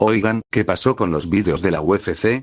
Oigan, ¿qué pasó con los vídeos de la UFC?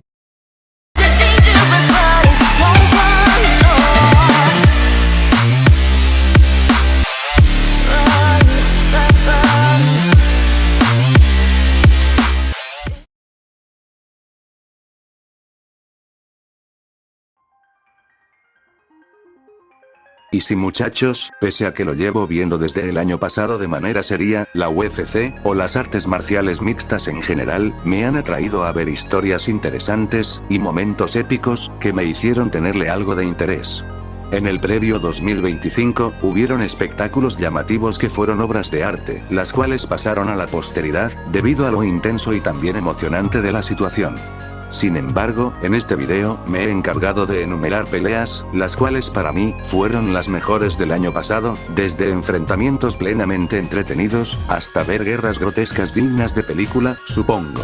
Y sí muchachos, pese a que lo llevo viendo desde el año pasado de manera seria, la UFC, o las artes marciales mixtas en general, me han atraído a ver historias interesantes, y momentos épicos, que me hicieron tenerle algo de interés. En el previo 2025, hubieron espectáculos llamativos que fueron obras de arte, las cuales pasaron a la posteridad, debido a lo intenso y también emocionante de la situación. Sin embargo, en este video, me he encargado de enumerar peleas, las cuales para mí, fueron las mejores del año pasado, desde enfrentamientos plenamente entretenidos, hasta ver guerras grotescas dignas de película, supongo.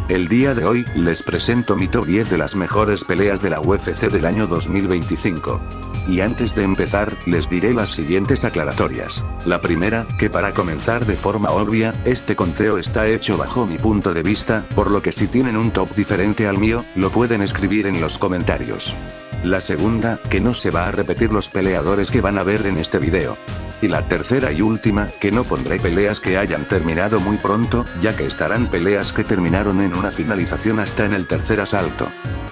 El día de hoy, les presento mi top 10 de las mejores peleas de la UFC del año 2025. Y antes de empezar, les diré las siguientes aclaratorias. La primera, que para comenzar de forma obvia, este conteo está hecho bajo mi punto de vista, por lo que si tienen un top diferente al mío, lo pueden escribir en los comentarios. La segunda, que no se va a repetir los peleadores que van a ver en este video. Y la tercera y última, que no pondré peleas que hayan terminado muy pronto, ya que estarán peleas que terminaron en una finalización hasta en el tercer asalto.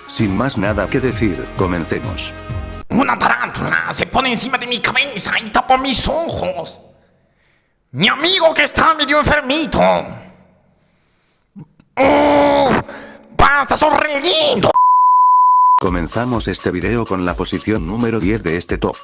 Sin más nada que decir, comencemos. Una tarántula se pone encima de mi cabeza y tapa mis ojos. Mi amigo que está medio enfermito. ¡Basta, sonriendo! Comenzamos este video con la posición número 10 de este top.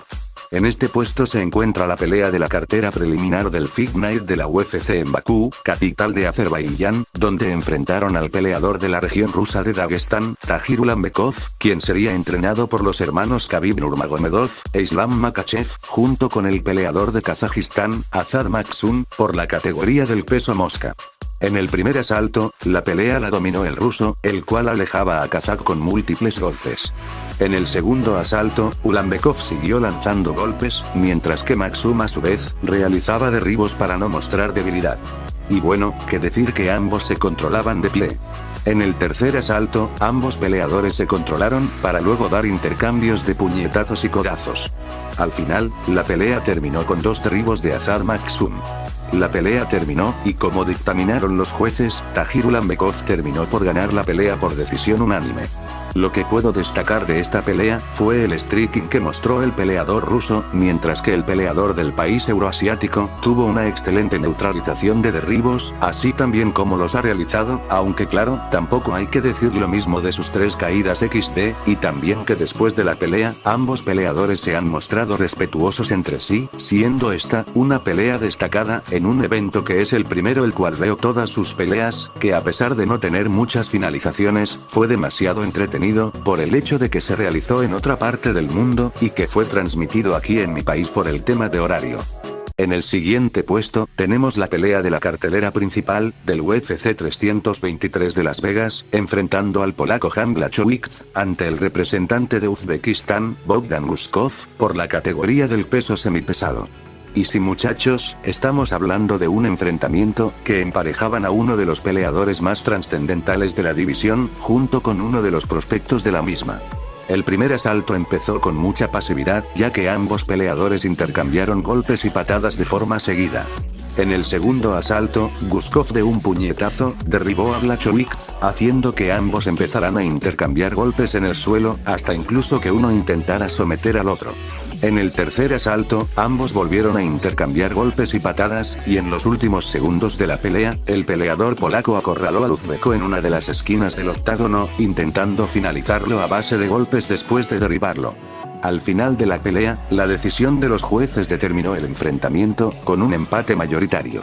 En este puesto se encuentra la pelea de la cartera preliminar del Fight Night de la UFC en Bakú, capital de Azerbaiyán, donde enfrentaron al peleador de la región rusa de Dagestán, Tagir Ulanbekov, quien sería entrenado por los hermanos Khabib Nurmagomedov e Islam Makhachev, junto con el peleador de Kazajistán, Azad Makhzun, por la categoría del peso mosca. En el primer asalto, la pelea la dominó el ruso, el cual alejaba a Kazaj con múltiples golpes. En el segundo asalto, Ulanbekov siguió lanzando golpes, mientras que Makhzun a su vez, realizaba derribos para no mostrar debilidad. Y bueno, que decir que ambos se controlaban de pie. En el tercer asalto, ambos peleadores se controlaron, para luego dar intercambios de puñetazos y codazos. Al final, la pelea terminó con 2 derribos de Azad Makhzun. La pelea terminó, y como dictaminaron los jueces, Tagir Ulanbekov terminó por ganar la pelea por decisión unánime. Lo que puedo destacar de esta pelea, fue el striking que mostró el peleador ruso, mientras que el peleador del país euroasiático, tuvo una excelente neutralización de derribos, así también como los ha realizado, aunque claro, tampoco hay que decir lo mismo de sus 3 caídas XD, y también que después de la pelea, ambos peleadores se han mostrado respetuosos entre sí, siendo esta, una pelea destacada, en un evento que es el primero el cual veo todas sus peleas, que a pesar de no tener muchas finalizaciones, fue demasiado entretenido, por el hecho de que se realizó en otra parte del mundo, y que fue transmitido aquí en mi país por el tema de horario. En el siguiente puesto, tenemos la pelea de la cartelera principal, del UFC 323 de Las Vegas, enfrentando al polaco Jan Blachowicz, ante el representante de Uzbekistán, Bogdan Guskov, por la categoría del peso semipesado. Y sí muchachos, estamos hablando de un enfrentamiento, que emparejaban a uno de los peleadores más trascendentales de la división, junto con uno de los prospectos de la misma. El primer asalto empezó con mucha pasividad, ya que ambos peleadores intercambiaron golpes y patadas de forma seguida. En el segundo asalto, Guskov de un puñetazo, derribó a Blachowicz, haciendo que ambos empezaran a intercambiar golpes en el suelo, hasta incluso que uno intentara someter al otro. En el tercer asalto, ambos volvieron a intercambiar golpes y patadas, y en los últimos segundos de la pelea, el peleador polaco acorraló al uzbeco en una de las esquinas del octágono, intentando finalizarlo a base de golpes después de derribarlo. Al final de la pelea, la decisión de los jueces determinó el enfrentamiento, con un empate mayoritario.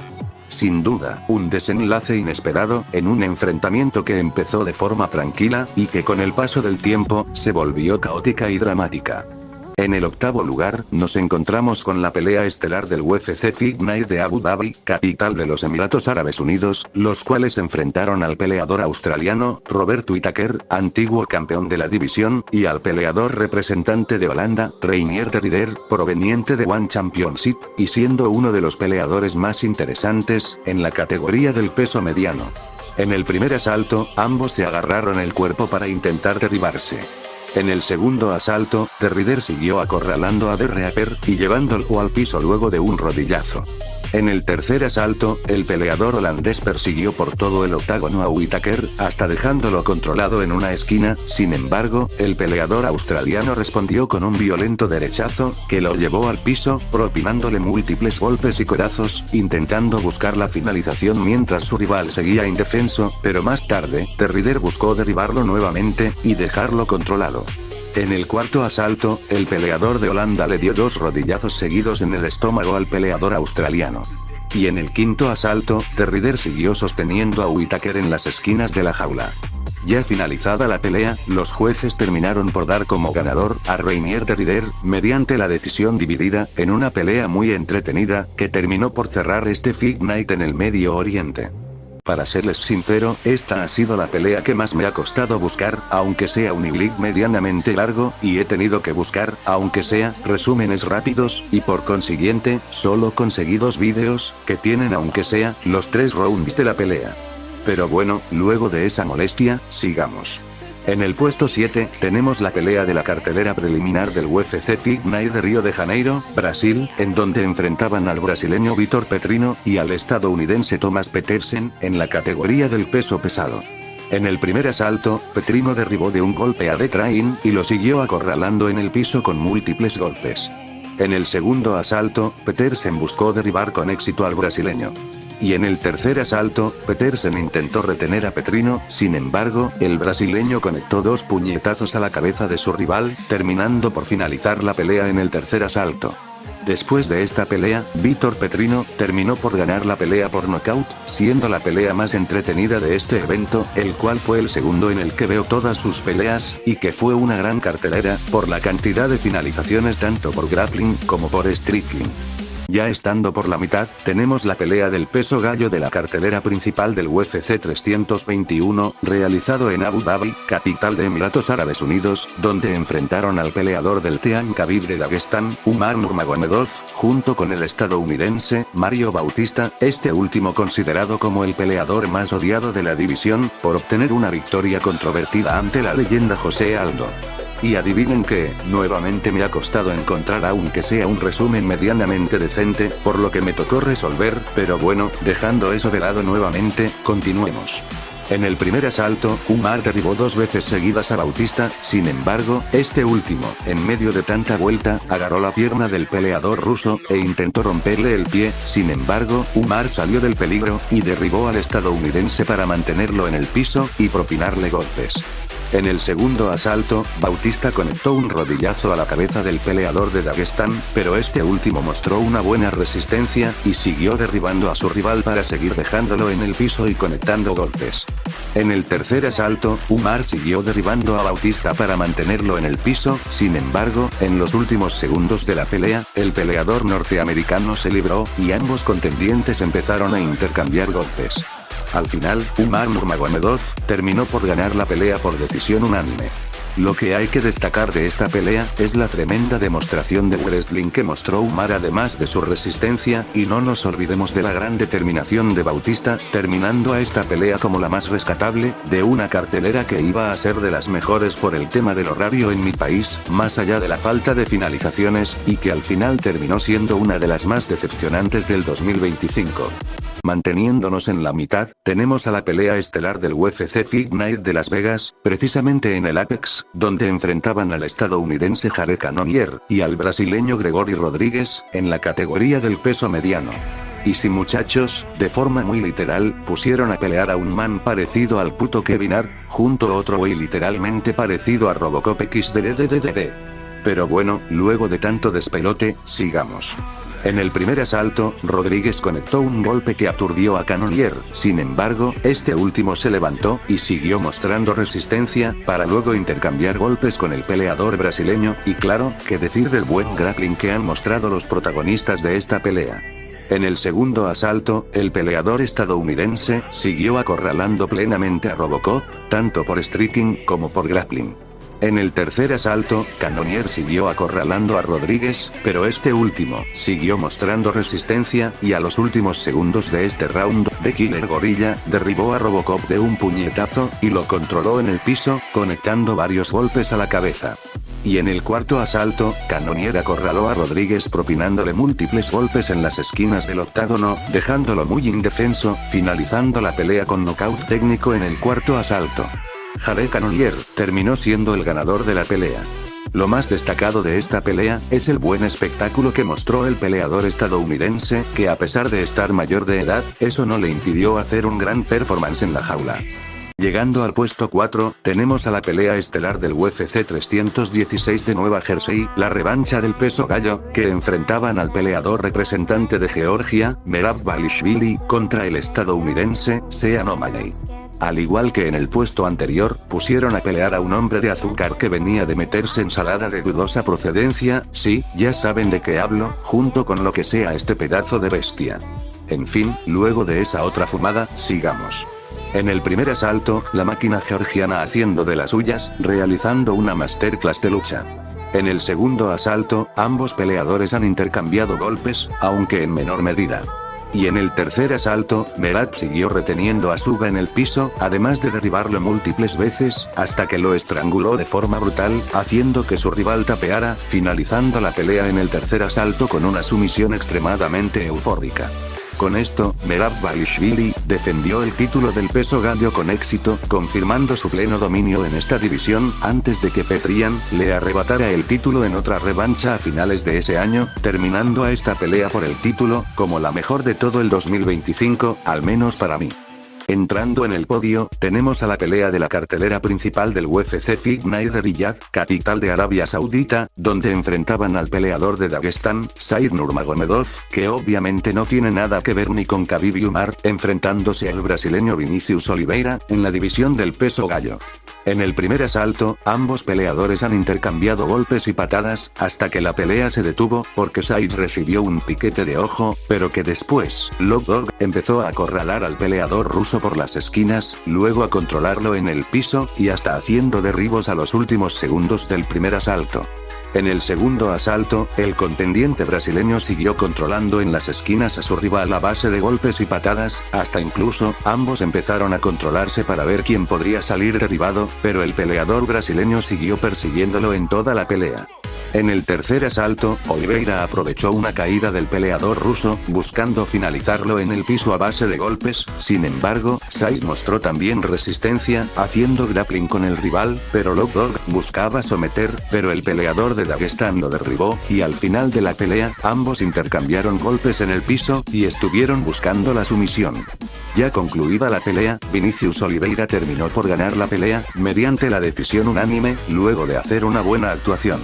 Sin duda, un desenlace inesperado, en un enfrentamiento que empezó de forma tranquila, y que con el paso del tiempo, se volvió caótica y dramática. En el octavo lugar, nos encontramos con la pelea estelar del UFC Fight Night de Abu Dhabi, capital de los Emiratos Árabes Unidos, los cuales enfrentaron al peleador australiano, Robert Whittaker, antiguo campeón de la división, y al peleador representante de Holanda, Reinier de Ridder, proveniente de One Championship, y siendo uno de los peleadores más interesantes, en la categoría del peso mediano. En el primer asalto, ambos se agarraron el cuerpo para intentar derribarse. En el segundo asalto, The Rider siguió acorralando a The Reaper y llevándolo al piso luego de un rodillazo. En el tercer asalto, el peleador holandés persiguió por todo el octágono a Whittaker, hasta dejándolo controlado en una esquina. Sin embargo, el peleador australiano respondió con un violento derechazo, que lo llevó al piso, propinándole múltiples golpes y codazos, intentando buscar la finalización mientras su rival seguía indefenso, pero más tarde, The Rider buscó derribarlo nuevamente, y dejarlo controlado. En el cuarto asalto, el peleador de Holanda le dio 2 rodillazos seguidos en el estómago al peleador australiano. Y en el quinto asalto, The Rider siguió sosteniendo a Whittaker en las esquinas de la jaula. Ya finalizada la pelea, los jueces terminaron por dar como ganador a Reinier The Rider, mediante la decisión dividida, en una pelea muy entretenida, que terminó por cerrar este Fight Night en el Medio Oriente. Para serles sincero, esta ha sido la pelea que más me ha costado buscar, aunque sea un clip medianamente largo, y he tenido que buscar, aunque sea, resúmenes rápidos, y por consiguiente, solo conseguí 2 vídeos, que tienen aunque sea, los 3 rounds de la pelea. Pero bueno, luego de esa molestia, sigamos. En el puesto 7, tenemos la pelea de la cartelera preliminar del UFC Fight Night de Río de Janeiro, Brasil, en donde enfrentaban al brasileño Vitor Petrino, y al estadounidense Thomas Petersen, en la categoría del peso pesado. En el primer asalto, Petrino derribó de un golpe a The Train, y lo siguió acorralando en el piso con múltiples golpes. En el segundo asalto, Petersen buscó derribar con éxito al brasileño. Y en el tercer asalto, Petersen intentó retener a Petrino, sin embargo, el brasileño conectó 2 puñetazos a la cabeza de su rival, terminando por finalizar la pelea en el tercer asalto. Después de esta pelea, Vitor Petrino terminó por ganar la pelea por nocaut, siendo la pelea más entretenida de este evento, el cual fue el segundo en el que veo todas sus peleas, y que fue una gran cartelera, por la cantidad de finalizaciones tanto por grappling como por striking. Ya estando por la mitad, tenemos la pelea del peso gallo de la cartelera principal del UFC 321, realizado en Abu Dhabi, capital de Emiratos Árabes Unidos, donde enfrentaron al peleador del Team Khabib de Dagestán, Umar Nurmagomedov, junto con el estadounidense, Mario Bautista, este último considerado como el peleador más odiado de la división, por obtener una victoria controvertida ante la leyenda José Aldo. Y adivinen que, nuevamente me ha costado encontrar aunque sea un resumen medianamente decente, por lo que me tocó resolver, pero bueno, dejando eso de lado nuevamente, continuemos. En el primer asalto, Umar derribó 2 veces seguidas a Bautista, sin embargo, este último, en medio de tanta vuelta, agarró la pierna del peleador ruso, e intentó romperle el pie. Sin embargo, Umar salió del peligro, y derribó al estadounidense para mantenerlo en el piso, y propinarle golpes. En el segundo asalto, Bautista conectó un rodillazo a la cabeza del peleador de Dagestán, pero este último mostró una buena resistencia, y siguió derribando a su rival para seguir dejándolo en el piso y conectando golpes. En el tercer asalto, Umar siguió derribando a Bautista para mantenerlo en el piso. Sin embargo, en los últimos segundos de la pelea, el peleador norteamericano se libró, y ambos contendientes empezaron a intercambiar golpes. Al final, Umar Nurmagomedov terminó por ganar la pelea por decisión unánime. Lo que hay que destacar de esta pelea, es la tremenda demostración de wrestling que mostró Umar además de su resistencia, y no nos olvidemos de la gran determinación de Bautista, terminando a esta pelea como la más rescatable, de una cartelera que iba a ser de las mejores por el tema del horario en mi país, más allá de la falta de finalizaciones, y que al final terminó siendo una de las más decepcionantes del 2025. Manteniéndonos en la mitad, tenemos a la pelea estelar del UFC Fight Night de Las Vegas, precisamente en el Apex, donde enfrentaban al estadounidense Jared Cannonier, y al brasileño Gregory Rodríguez, en la categoría del peso mediano. Y sí muchachos, de forma muy literal, pusieron a pelear a un man parecido al puto Kevin Hart, junto a otro güey literalmente parecido a Robocop XDDDDD. Pero bueno, luego de tanto despelote, sigamos. En el primer asalto, Rodríguez conectó un golpe que aturdió a Cannonier, sin embargo, este último se levantó, y siguió mostrando resistencia, para luego intercambiar golpes con el peleador brasileño, y claro, qué decir del buen grappling que han mostrado los protagonistas de esta pelea. En el segundo asalto, el peleador estadounidense siguió acorralando plenamente a Robocop, tanto por striking como por grappling. En el tercer asalto, Cannonier siguió acorralando a Rodríguez, pero este último siguió mostrando resistencia, y a los últimos segundos de este round, The Killer Gorilla derribó a Robocop de un puñetazo, y lo controló en el piso, conectando varios golpes a la cabeza. Y en el cuarto asalto, Cannonier acorraló a Rodríguez propinándole múltiples golpes en las esquinas del octágono, dejándolo muy indefenso, finalizando la pelea con nocaut técnico en el cuarto asalto. Jared Cannonier terminó siendo el ganador de la pelea. Lo más destacado de esta pelea es el buen espectáculo que mostró el peleador estadounidense, que a pesar de estar mayor de edad, eso no le impidió hacer un gran performance en la jaula. Llegando al puesto 4, tenemos a la pelea estelar del UFC 316 de Nueva Jersey, la revancha del peso gallo, que enfrentaban al peleador representante de Georgia, Merab Dvalishvili, contra el estadounidense, Sean O'Malley. Al igual que en el puesto anterior, pusieron a pelear a un hombre de azúcar que venía de meterse ensalada de dudosa procedencia, sí, ya saben de qué hablo, junto con lo que sea este pedazo de bestia. En fin, luego de esa otra fumada, sigamos. En el primer asalto, la máquina georgiana haciendo de las suyas, realizando una masterclass de lucha. En el segundo asalto, ambos peleadores han intercambiado golpes, aunque en menor medida. Y en el tercer asalto, Merab siguió reteniendo a Suga en el piso, además de derribarlo múltiples veces, hasta que lo estranguló de forma brutal, haciendo que su rival tapeara, finalizando la pelea en el tercer asalto con una sumisión extremadamente eufórica. Con esto, Merab Dvalishvili defendió el título del peso gallo con éxito, confirmando su pleno dominio en esta división, antes de que Petrian le arrebatara el título en otra revancha a finales de ese año, terminando a esta pelea por el título, como la mejor de todo el 2025, al menos para mí. Entrando en el podio, tenemos a la pelea de la cartelera principal del UFC Fight Night de Riyadh, capital de Arabia Saudita, donde enfrentaban al peleador de Daguestán, Said Nurmagomedov, que obviamente no tiene nada que ver ni con Khabib Umar, enfrentándose al brasileño Vinicius Oliveira, en la división del peso gallo. En el primer asalto, ambos peleadores han intercambiado golpes y patadas, hasta que la pelea se detuvo, porque Said recibió un piquete de ojo, pero que después, Lock Dog empezó a acorralar al peleador ruso por las esquinas, luego a controlarlo en el piso, y hasta haciendo derribos a los últimos segundos del primer asalto. En el segundo asalto, el contendiente brasileño siguió controlando en las esquinas a su rival a base de golpes y patadas, hasta incluso, ambos empezaron a controlarse para ver quién podría salir derribado, pero el peleador brasileño siguió persiguiéndolo en toda la pelea. En el tercer asalto, Oliveira aprovechó una caída del peleador ruso, buscando finalizarlo en el piso a base de golpes, sin embargo, Said mostró también resistencia, haciendo grappling con el rival, pero Lock Dog buscaba someter, pero el peleador de Daguestán lo derribó, y al final de la pelea, ambos intercambiaron golpes en el piso, y estuvieron buscando la sumisión. Ya concluida la pelea, Vinicius Oliveira terminó por ganar la pelea, mediante la decisión unánime, luego de hacer una buena actuación.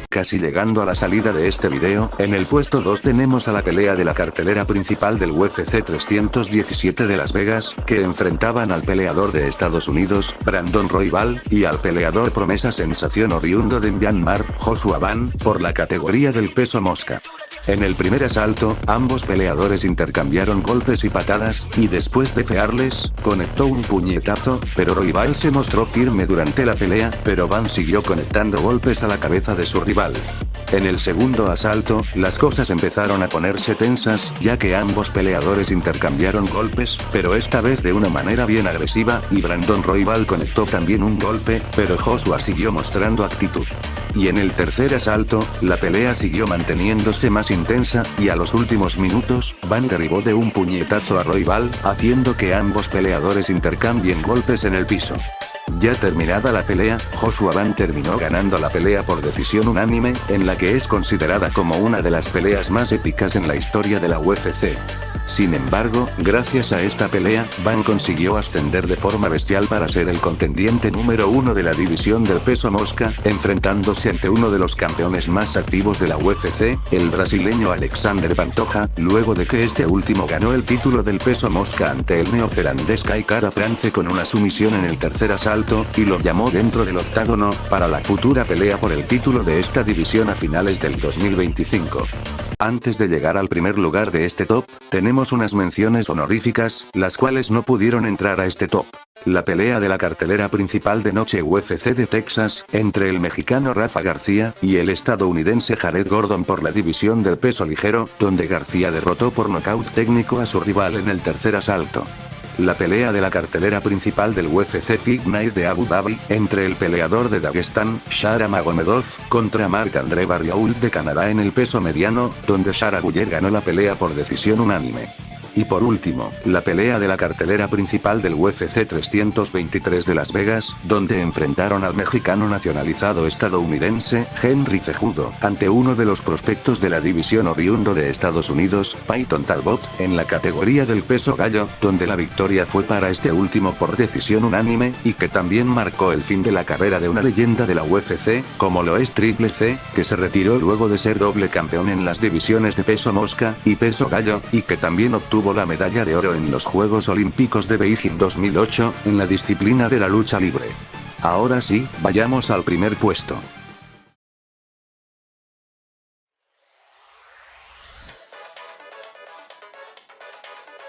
Casi llegando a la salida de este video, en el puesto 2 tenemos a la pelea de la cartelera principal del UFC 317 de Las Vegas, que enfrentaban al peleador de Estados Unidos, Brandon Royval, y al peleador promesa sensación oriundo de Myanmar, Joshua Ban, por la categoría del peso mosca. En el primer asalto, ambos peleadores intercambiaron golpes y patadas, y después de fearles, conectó un puñetazo, pero Royval se mostró firme durante la pelea, pero Van siguió conectando golpes a la cabeza de su rival. En el segundo asalto, las cosas empezaron a ponerse tensas, ya que ambos peleadores intercambiaron golpes, pero esta vez de una manera bien agresiva, y Brandon Royval conectó también un golpe, pero Joshua siguió mostrando actitud. Y en el tercer asalto, la pelea siguió manteniéndose más intensa, y a los últimos minutos, Van derribó de un puñetazo a Royval, haciendo que ambos peleadores intercambien golpes en el piso. Ya terminada la pelea, Joshua Van terminó ganando la pelea por decisión unánime, en la que es considerada como una de las peleas más épicas en la historia de la UFC. Sin embargo, gracias a esta pelea, Van consiguió ascender de forma bestial para ser el contendiente número 1 de la división del peso mosca, enfrentándose ante uno de los campeones más activos de la UFC, el brasileño Alexander Pantoja, luego de que este último ganó el título del peso mosca ante el neozelandés Kai Kara France con una sumisión en el tercer asalto, y lo llamó dentro del octágono, para la futura pelea por el título de esta división a finales del 2025. Antes de llegar al primer lugar de este top, tenemos unas menciones honoríficas, las cuales no pudieron entrar a este top. La pelea de la cartelera principal de noche UFC de Texas, entre el mexicano Rafa García y el estadounidense Jared Gordon por la división del peso ligero, donde García derrotó por nocaut técnico a su rival en el tercer asalto. La pelea de la cartelera principal del UFC Fight Night de Abu Dhabi, entre el peleador de Dagestán, Shara Magomedov, contra Marc-André Barriault de Canadá en el peso mediano, donde Shara Buller ganó la pelea por decisión unánime. Y por último, la pelea de la cartelera principal del UFC 323 de Las Vegas, donde enfrentaron al mexicano nacionalizado estadounidense, Henry Cejudo, ante uno de los prospectos de la división oriundo de Estados Unidos, Payton Talbot, en la categoría del peso gallo, donde la victoria fue para este último por decisión unánime, y que también marcó el fin de la carrera de una leyenda de la UFC, como lo es Triple C, que se retiró luego de ser doble campeón en las divisiones de peso mosca y peso gallo, y que también obtuvo la medalla de oro en los Juegos Olímpicos de Beijing 2008, en la disciplina de la lucha libre. Ahora sí, vayamos al primer puesto.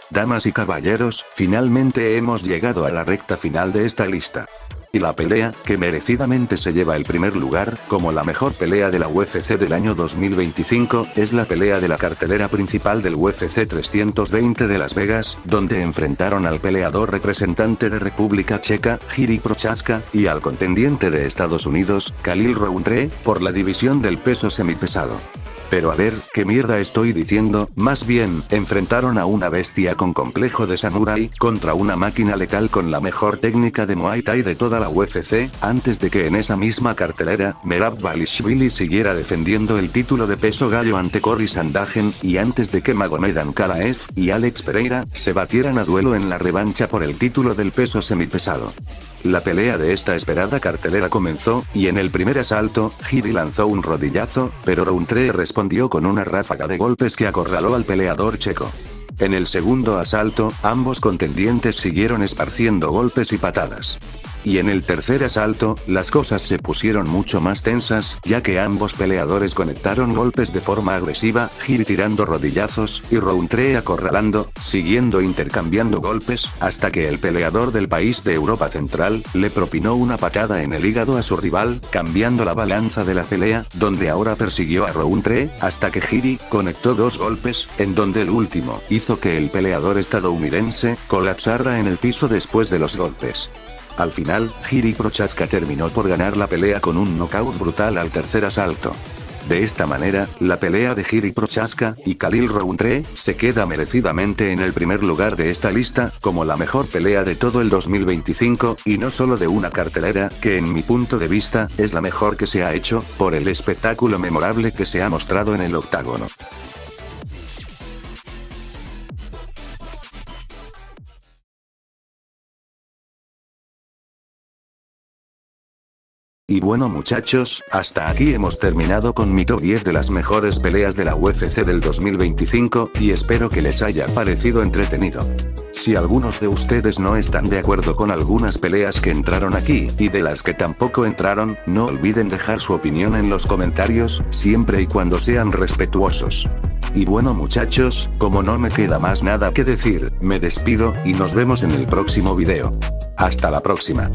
Damas y caballeros, finalmente hemos llegado a la recta final de esta lista. Y la pelea, que merecidamente se lleva el primer lugar, como la mejor pelea de la UFC del año 2025, es la pelea de la cartelera principal del UFC 320 de Las Vegas, donde enfrentaron al peleador representante de República Checa, Jiří Procházka, y al contendiente de Estados Unidos, Khalil Rountree, por la división del peso semipesado. Pero a ver, ¿qué mierda estoy diciendo? Más bien, enfrentaron a una bestia con complejo de samurái, contra una máquina letal con la mejor técnica de Muay Thai de toda la UFC, antes de que en esa misma cartelera, Merab Dvalishvili siguiera defendiendo el título de peso gallo ante Cory Sandhagen, y antes de que Magomed Ankalaev y Alex Pereira se batieran a duelo en la revancha por el título del peso semipesado. La pelea de esta esperada cartelera comenzó, y en el primer asalto, Jiří lanzó un rodillazo, pero Rountree respondió con una ráfaga de golpes que acorraló al peleador checo. En el segundo asalto, ambos contendientes siguieron esparciendo golpes y patadas. Y en el tercer asalto, las cosas se pusieron mucho más tensas, ya que ambos peleadores conectaron golpes de forma agresiva, Jiří tirando rodillazos, y Rountree acorralando, siguiendo intercambiando golpes, hasta que el peleador del país de Europa Central, le propinó una patada en el hígado a su rival, cambiando la balanza de la pelea, donde ahora persiguió a Rountree, hasta que Jiří conectó dos golpes, en donde el último hizo que el peleador estadounidense colapsara en el piso después de los golpes. Al final, Jiří Procházka terminó por ganar la pelea con un knockout brutal al tercer asalto. De esta manera, la pelea de Jiří Procházka y Khalil Rountree se queda merecidamente en el primer lugar de esta lista, como la mejor pelea de todo el 2025, y no solo de una cartelera, que en mi punto de vista, es la mejor que se ha hecho, por el espectáculo memorable que se ha mostrado en el octágono. Y bueno muchachos, hasta aquí hemos terminado con mi top 10 de las mejores peleas de la UFC del 2025, y espero que les haya parecido entretenido. Si algunos de ustedes no están de acuerdo con algunas peleas que entraron aquí, y de las que tampoco entraron, no olviden dejar su opinión en los comentarios, siempre y cuando sean respetuosos. Y bueno muchachos, como no me queda más nada que decir, me despido, y nos vemos en el próximo video. Hasta la próxima.